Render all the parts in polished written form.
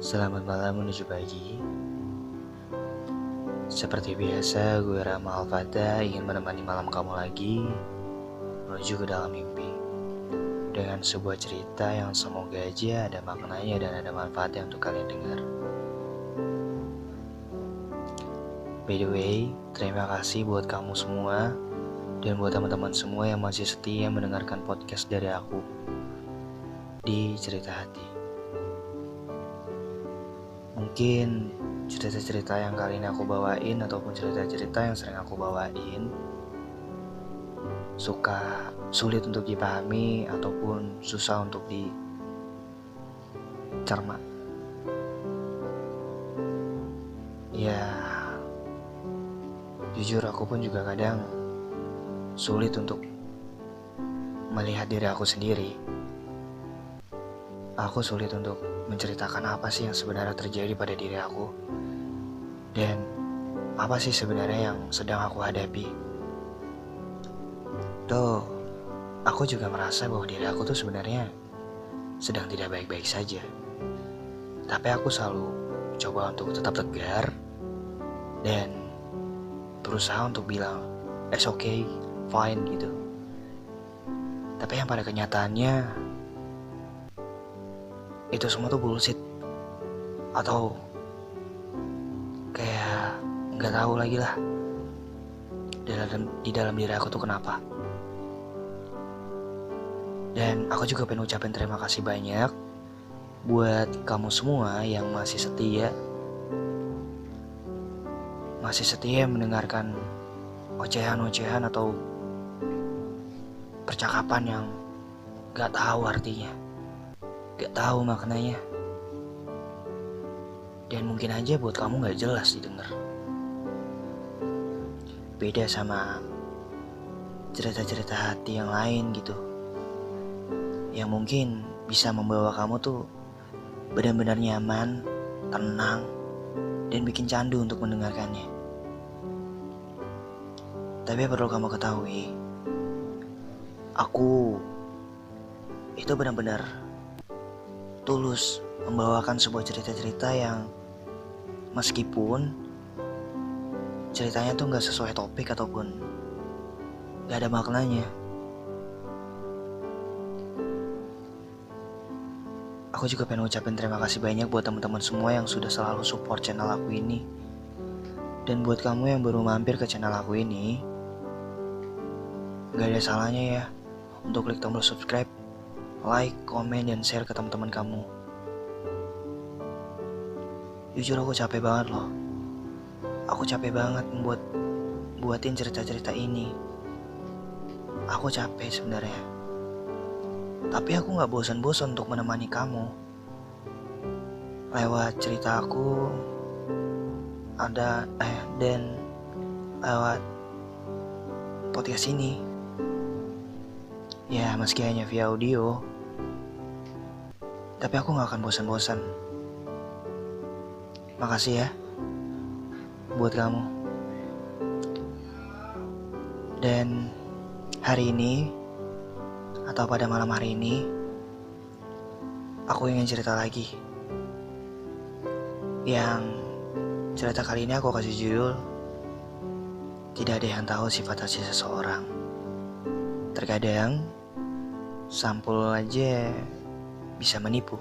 Selamat malam menuju pagi. Seperti biasa, gue Rama Alfata ingin menemani malam kamu lagi menuju ke dalam mimpi dengan sebuah cerita yang semoga aja ada maknanya dan ada manfaatnya untuk kalian dengar. By the way, terima kasih buat kamu semua dan buat teman-teman semua yang masih setia mendengarkan podcast dari aku di Cerita Hati. Mungkin cerita-cerita yang kali ini aku bawain ataupun cerita-cerita yang sering aku bawain suka sulit untuk dipahami ataupun susah untuk dicerna. Ya, jujur aku pun juga kadang sulit untuk melihat diri aku sendiri. Aku sulit untuk menceritakan apa sih yang sebenarnya terjadi pada diri aku dan apa sih sebenarnya yang sedang aku hadapi. Tuh, aku juga merasa bahwa diri aku tuh sebenarnya sedang tidak baik-baik saja. Tapi aku selalu coba untuk tetap tegar dan berusaha untuk bilang it's okay, fine gitu. Tapi yang pada kenyataannya itu semua tuh bullshit. Atau kayak nggak tahu lagi lah di dalam diri aku tuh kenapa. Dan aku juga pengen ucapin terima kasih banyak buat kamu semua yang masih setia mendengarkan ocehan-ocehan atau percakapan yang gak tahu artinya, gak tahu maknanya, dan mungkin aja buat kamu gak jelas didengar. Beda sama cerita-cerita hati yang lain gitu, yang mungkin bisa membawa kamu tuh benar-benar nyaman, tenang, dan bikin candu untuk mendengarkannya. Tapi perlu kamu ketahui, aku itu benar-benar tulus membawakan sebuah cerita-cerita yang meskipun ceritanya tuh gak sesuai topik ataupun gak ada maknanya. Aku juga pengen ucapin terima kasih banyak buat teman-teman semua yang sudah selalu support channel aku ini. Dan buat kamu yang baru mampir ke channel aku ini, gak ada salahnya ya untuk klik tombol subscribe, like, komen, dan share ke teman-teman kamu. Jujur aku capek banget loh. Aku capek banget buatin cerita-cerita ini. Aku capek sebenarnya. Tapi aku gak bosan-bosan untuk menemani kamu lewat cerita aku dan lewat podcast ini. Ya meski hanya via audio, tapi aku gak akan bosan-bosan. Makasih ya buat kamu. Dan hari ini atau pada malam hari ini, aku ingin cerita lagi. Yang cerita kali ini aku kasih judul Tidak Ada Yang Tahu Sifat Asli Seseorang. Terkadang sampul aja bisa menipu.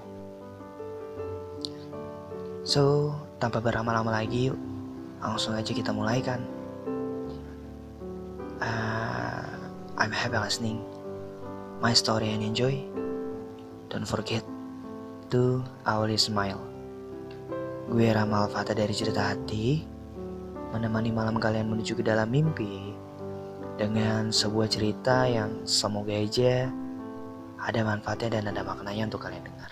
So, tanpa berlama-lama lagi, langsung aja kita mulai kan. I'm happy listening my story and enjoy. Don't forget to always smile. Gue Rama Alfata dari Cerita Hati, menemani malam kalian menuju ke dalam mimpi dengan sebuah cerita yang semoga aja ada manfaatnya dan ada maknanya untuk kalian dengar.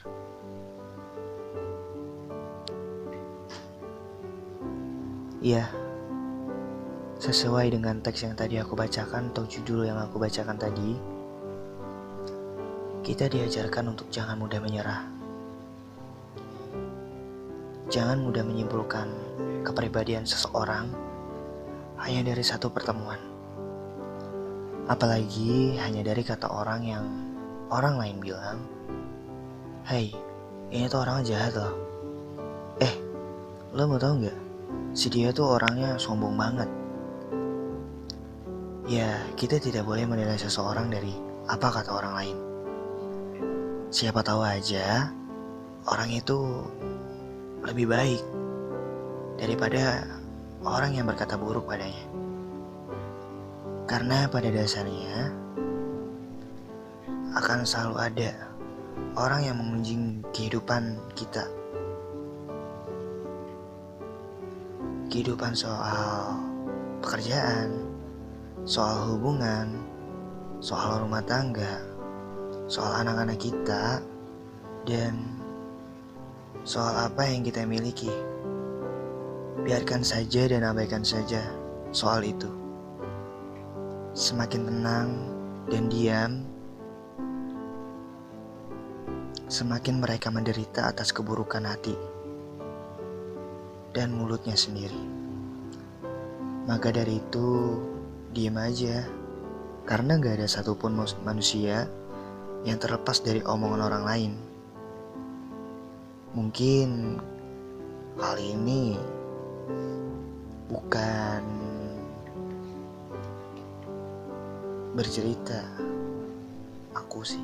Iya, sesuai dengan teks yang tadi aku bacakan atau judul yang aku bacakan tadi, kita diajarkan untuk jangan mudah menyerah. Jangan mudah menyimpulkan kepribadian seseorang hanya dari satu pertemuan. Apalagi hanya dari kata orang yang orang lain bilang, "Hey, ini tuh orang jahat loh." Lo mau tahu nggak? Si dia tuh orangnya sombong banget. Ya, kita tidak boleh menilai seseorang dari apa kata orang lain. Siapa tahu aja orang itu lebih baik daripada orang yang berkata buruk padanya. Karena pada dasarnya akan selalu ada orang yang mengunjing kehidupan kita. Kehidupan soal pekerjaan, soal hubungan, soal rumah tangga, soal anak-anak kita, dan soal apa yang kita miliki. Biarkan saja dan abaikan saja soal itu. Semakin tenang dan diam, semakin mereka menderita atas keburukan hati dan mulutnya sendiri. Maka dari itu, diam aja. Karena gak ada satupun manusia yang terlepas dari omongan orang lain. Mungkin kali ini bukan bercerita aku sih,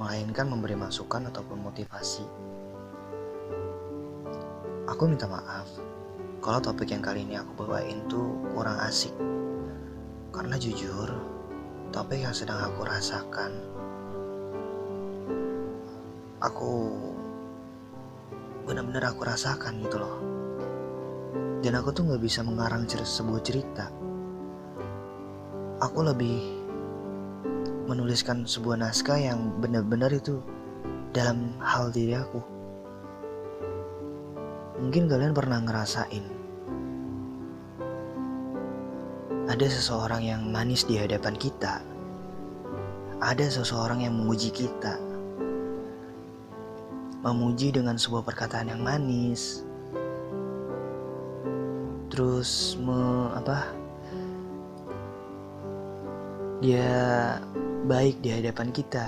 melainkan memberi masukan ataupun motivasi. Aku minta maaf kalau topik yang kali ini aku bawain tuh kurang asik. Karena jujur, topik yang sedang aku rasakan, aku benar-benar aku rasakan gitu loh. Dan aku tuh gak bisa mengarang sebuah cerita. Aku lebih menuliskan sebuah naskah yang benar-benar itu dalam hal diri aku. Mungkin kalian pernah ngerasain ada seseorang yang manis di hadapan kita. Ada seseorang yang memuji kita. Memuji dengan sebuah perkataan yang manis. Terus dia baik di hadapan kita.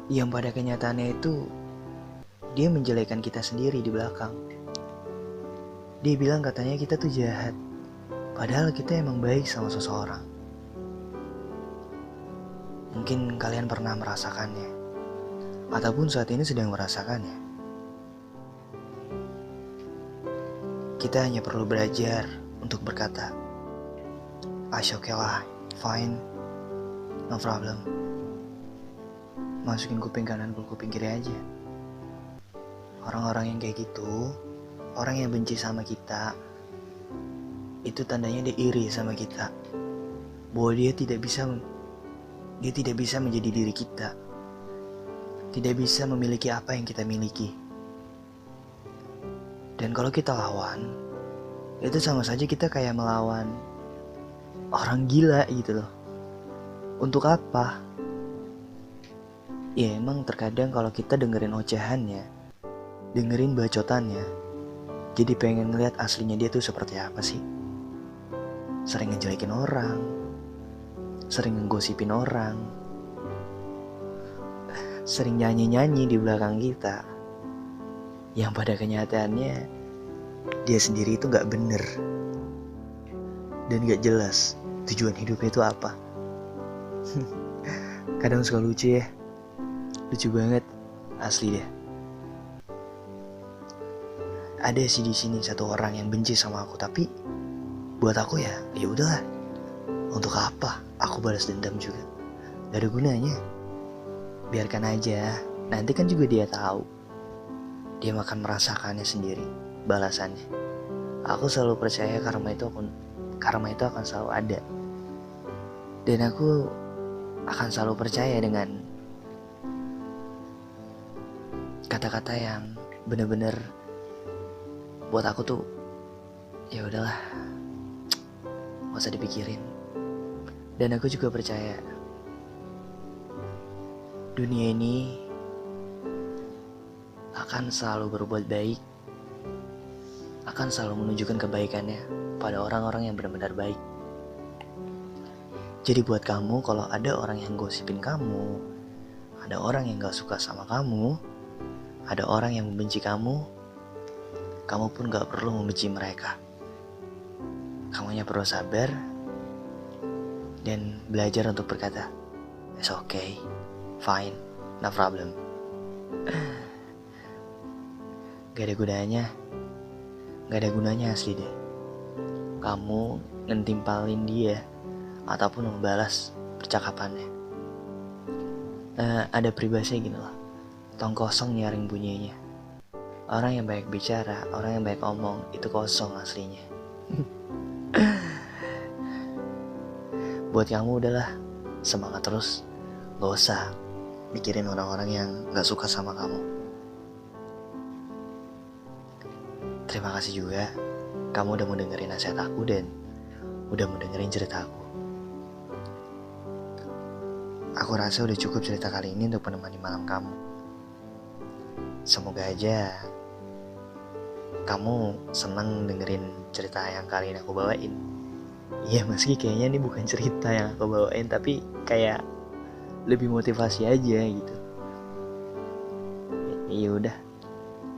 Yang pada kenyataannya itu dia menjelekan kita sendiri di belakang. Dia bilang katanya kita tuh jahat. Padahal kita emang baik sama seseorang. Mungkin kalian pernah merasakannya, ataupun saat ini sedang merasakannya. Kita hanya perlu belajar untuk berkata, okay lah, fine, no problem. Masukin kuping kanan ke kuping kiri aja. Orang-orang yang kayak gitu, orang yang benci sama kita, itu tandanya dia iri sama kita. Bahwa dia tidak bisa menjadi diri kita. Tidak bisa memiliki apa yang kita miliki. Dan kalau kita lawan, itu sama saja kita kayak melawan orang gila gitu loh. Untuk apa? Ya emang terkadang kalau kita dengerin ocehannya, dengerin bacotannya, jadi pengen ngeliat aslinya dia tuh seperti apa sih. Sering ngejelekin orang, sering nggosipin orang, sering nyanyi-nyanyi di belakang kita. Yang pada kenyataannya dia sendiri itu gak bener dan gak jelas tujuan hidupnya itu apa. Kadang suka lucu ya, lucu banget, asli deh. Ada sih di sini satu orang yang benci sama aku, tapi buat aku ya udahlah. Untuk apa aku balas dendam juga? Gak ada gunanya. Biarkan aja, nanti kan juga dia tahu. Dia akan merasakannya sendiri, balasannya. Aku selalu percaya karma itu akan selalu ada. Dan aku akan selalu percaya dengan kata-kata yang benar-benar buat aku tuh ya udahlah, gak usah dipikirin. Dan aku juga percaya dunia ini akan selalu berbuat baik, akan selalu menunjukkan kebaikannya pada orang-orang yang benar-benar baik. Jadi buat kamu, kalau ada orang yang gosipin kamu, ada orang yang gak suka sama kamu, ada orang yang membenci kamu, kamu pun gak perlu membenci mereka. Kamu hanya perlu sabar dan belajar untuk berkata, "It's okay, fine, no problem." Gak ada gunanya asli deh. Kamu ngentimpalin dia ataupun membalas percakapannya. Ada peribahasa gini loh, tong kosong nyaring bunyinya. Orang yang banyak bicara, orang yang banyak omong, itu kosong aslinya. Buat kamu udahlah, semangat terus. Gak usah mikirin orang-orang yang gak suka sama kamu. Terima kasih juga kamu udah mau dengerin nasihat aku dan udah mau dengerin cerita aku. Aku rasa udah cukup cerita kali ini untuk menemani malam kamu. Semoga aja kamu senang dengerin cerita yang kali ini aku bawain. Iya, meski kayaknya ini bukan cerita yang aku bawain, tapi kayak lebih motivasi aja gitu. Iya udah,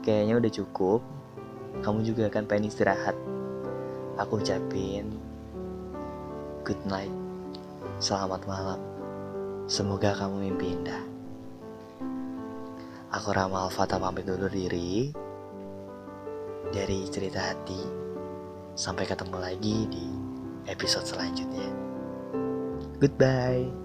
kayaknya udah cukup. Kamu juga akan pengen istirahat. Aku ucapin good night, selamat malam. Semoga kamu mimpi indah. Aku Rama Al-Fatah pamit dulu diri dari cerita hati. Sampai ketemu lagi di episode selanjutnya. Goodbye.